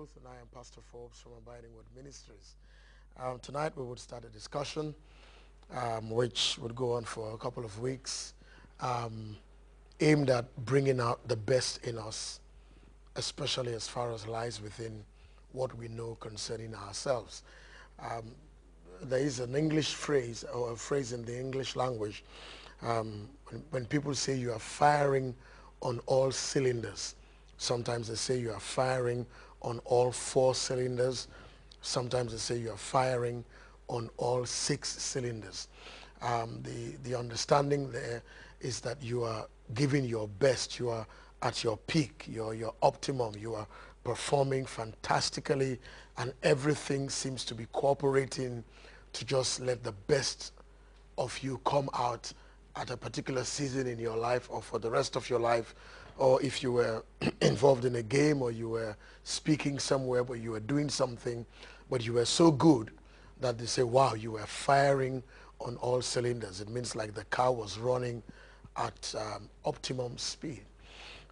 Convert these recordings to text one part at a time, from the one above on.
Truth, and I am Pastor Forbes from Abiding Word Ministries. Tonight we would start a discussion which would go on for a couple of weeks, aimed at bringing out the best in us, especially as far as lies within what we know concerning ourselves. There is an English phrase, or a phrase in the English language, when people say you are firing on all cylinders. Sometimes they say you are firing on all 4 cylinders. Sometimes they say you are firing on all 6 cylinders. The understanding there is that you are giving your best. You are at your peak, your optimum. You are performing fantastically, and everything seems to be cooperating to just let the best of you come out at a particular season in your life, or for the rest of your life. Or if you were involved in a game, or you were speaking somewhere, but you were doing something, but you were so good that they say, wow, you were firing on all cylinders. It means like the car was running at optimum speed.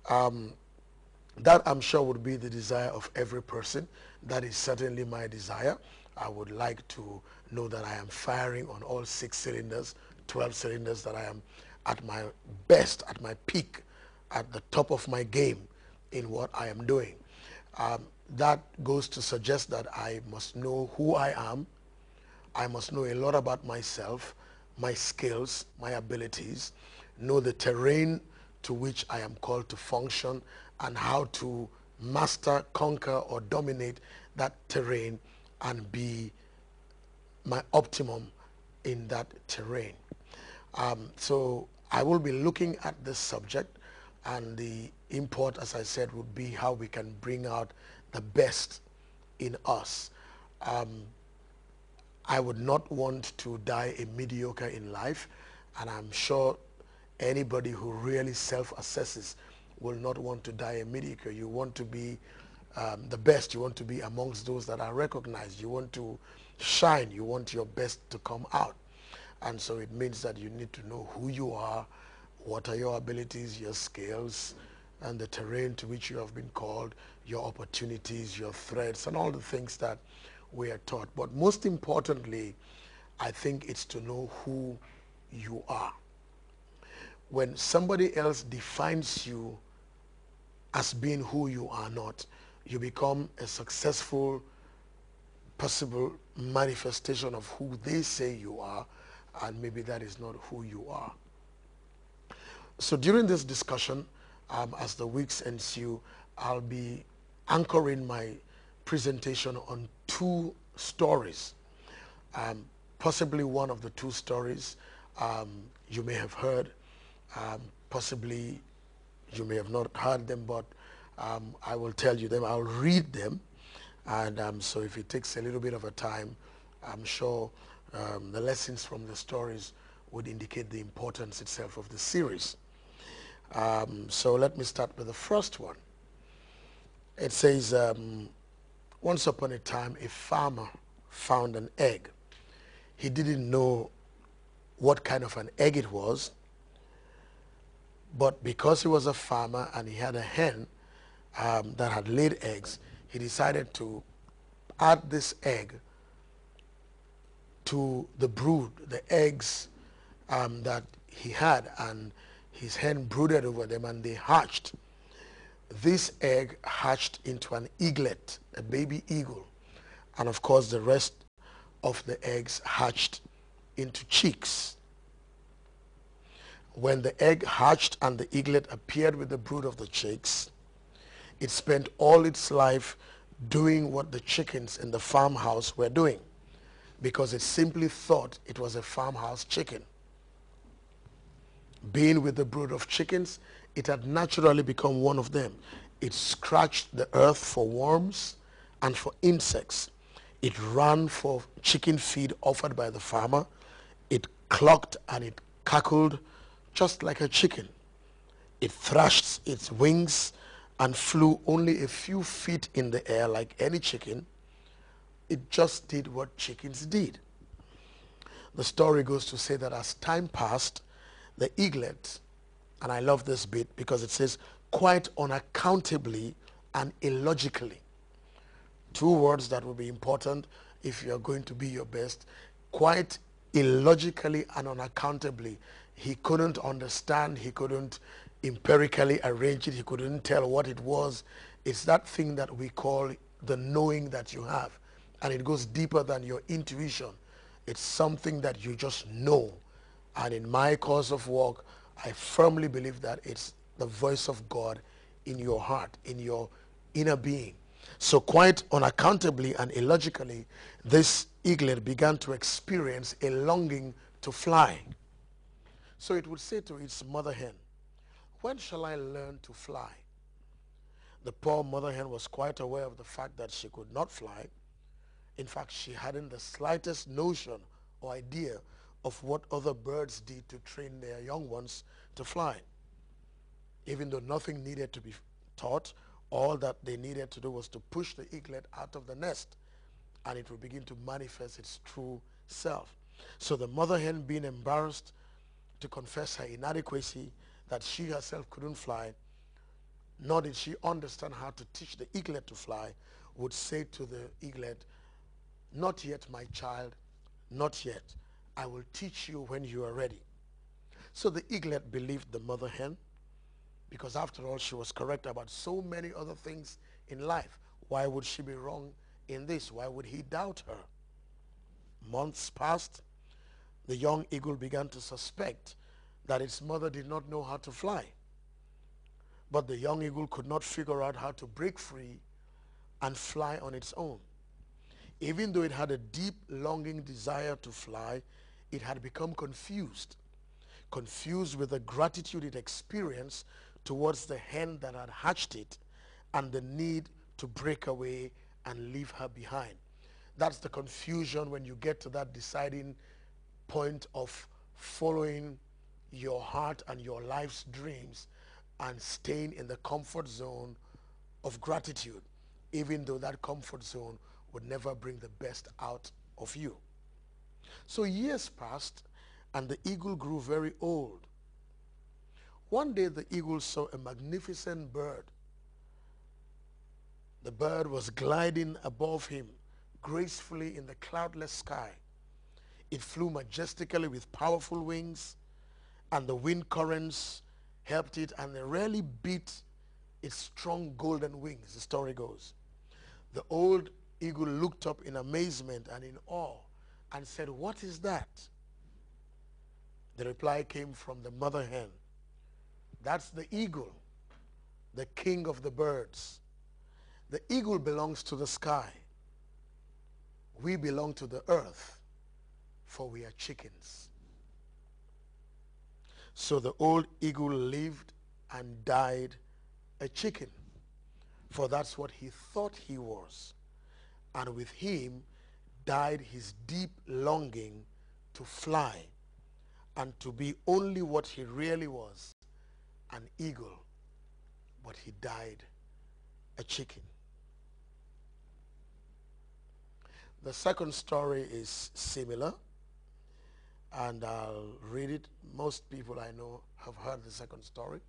That, I'm sure, would be the desire of every person. That is certainly my desire. I would like to know that I am firing on all 6 cylinders, 12 cylinders, that I am at my best, at my peak, at the top of my game in what I am doing. That goes to suggest that I must know who I am. I must know a lot about myself, my skills, my abilities, know the terrain to which I am called to function, and how to master, conquer, or dominate that terrain and be my optimum in that terrain. So I will be looking at this subject, and the import, as I said, would be how we can bring out the best in us. I would not want to die a mediocre in life, and I'm sure anybody who really self-assesses will not want to die a mediocre. You want to be the best. You want to be amongst those that are recognized. You want to shine. You want your best to come out. And so it means that you need to know who you are, what are your abilities, your skills, and the terrain to which you have been called, your opportunities, your threats, and all the things that we are taught. But most importantly, I think it's to know who you are. When somebody else defines you as being who you are not, you become a successful possible manifestation of who they say you are, and maybe that is not who you are. So during this discussion, as the weeks ensue, I'll be anchoring my presentation on 2 stories. Possibly one of the 2 stories you may have heard, possibly you may have not heard them, but I will tell you them. I'll read them, and so if it takes a little bit of a time, I'm sure the lessons from the stories would indicate the importance itself of the series. So let me start with the first one. It says, once upon a time, a farmer found an egg. He didn't know what kind of an egg it was, but because he was a farmer and he had a hen that had laid eggs, he decided to add this egg to the brood, the eggs that he had, and his hen brooded over them, and they hatched. This egg hatched into an eaglet, a baby eagle, and of course the rest of the eggs hatched into chicks. When the egg hatched and the eaglet appeared with the brood of the chicks, it spent all its life doing what the chickens in the farmhouse were doing, because it simply thought it was a farmhouse chicken. Being with the brood of chickens, it had naturally become one of them. It scratched the earth for worms and for insects. It ran for chicken feed offered by the farmer. It clucked and it cackled just like a chicken. It thrashed its wings and flew only a few feet in the air like any chicken. It just did what chickens did. The story goes to say that as time passed, the eaglet, and I love this bit because it says, quite unaccountably and illogically, Two words that will be important if you're going to be your best. Quite illogically and unaccountably, he couldn't understand, he couldn't empirically arrange it, he couldn't tell what it was. It's that thing that we call the knowing that you have, and it goes deeper than your intuition. It's something that you just know. And in my course of work, I firmly believe that it's the voice of God in your heart, in your inner being. So quite unaccountably and illogically, this eaglet began to experience a longing to fly. So it would say to its mother hen, "When shall I learn to fly?" The poor mother hen was quite aware of the fact that she could not fly. In fact, she hadn't the slightest notion or idea of what other birds did to train their young ones to fly. Even though nothing needed to be taught, all that they needed to do was to push the eaglet out of the nest, and it would begin to manifest its true self. So the mother hen, being embarrassed to confess her inadequacy, that she herself couldn't fly, nor did she understand how to teach the eaglet to fly, would say to the eaglet, "Not yet, my child, not yet. I will teach you when you are ready." So the eaglet believed the mother hen, because after all, she was correct about so many other things in life. Why would she be wrong in this? Why would he doubt her? Months passed. The young eagle began to suspect that its mother did not know how to fly. But the young eagle could not figure out how to break free and fly on its own. Even though it had a deep longing desire to fly, it had become confused with the gratitude it experienced towards the hen that had hatched it, and the need to break away and leave her behind. That's the confusion when you get to that deciding point of following your heart and your life's dreams and staying in the comfort zone of gratitude, even though that comfort zone would never bring the best out of you. So years passed, and the eagle grew very old. One day the eagle saw a magnificent bird. The bird was gliding above him gracefully in the cloudless sky. It flew majestically with powerful wings, and the wind currents helped it, and they rarely beat its strong golden wings, the story goes. The old eagle looked up in amazement and in awe and said, "What is that?" The reply came from the mother hen. "That's the eagle, the king of the birds. The eagle belongs to the sky. We belong to the earth, for we are chickens." So the old eagle lived and died a chicken, for that's what he thought he was. And with him died his deep longing to fly and to be only what he really was, an eagle, but he died a chicken. The second story is similar, and I'll read it. Most people I know have heard the second story.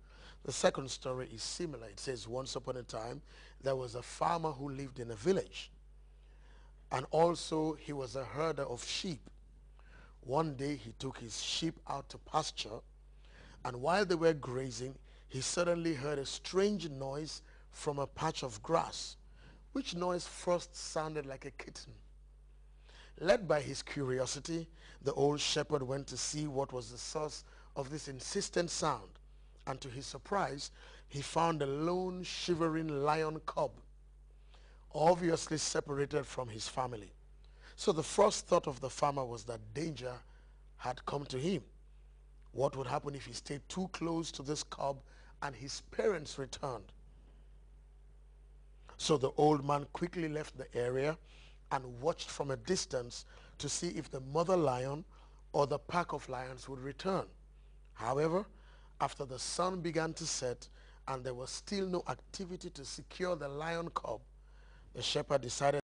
The second story is similar. It says, once upon a time, there was a farmer who lived in a village, and also he was a herder of sheep. One day he took his sheep out to pasture, and while they were grazing, he suddenly heard a strange noise from a patch of grass, which noise first sounded like a kitten. Led by his curiosity, the old shepherd went to see what was the source of this insistent sound, and to his surprise, he found a lone shivering lion cub, obviously separated from his family. So the first thought of the farmer was that danger had come to him. What would happen if he stayed too close to this cub and his parents returned? So the old man quickly left the area and watched from a distance to see if the mother lion or the pack of lions would return. However, after the sun began to set and there was still no activity to secure the lion cub, the shepherd decided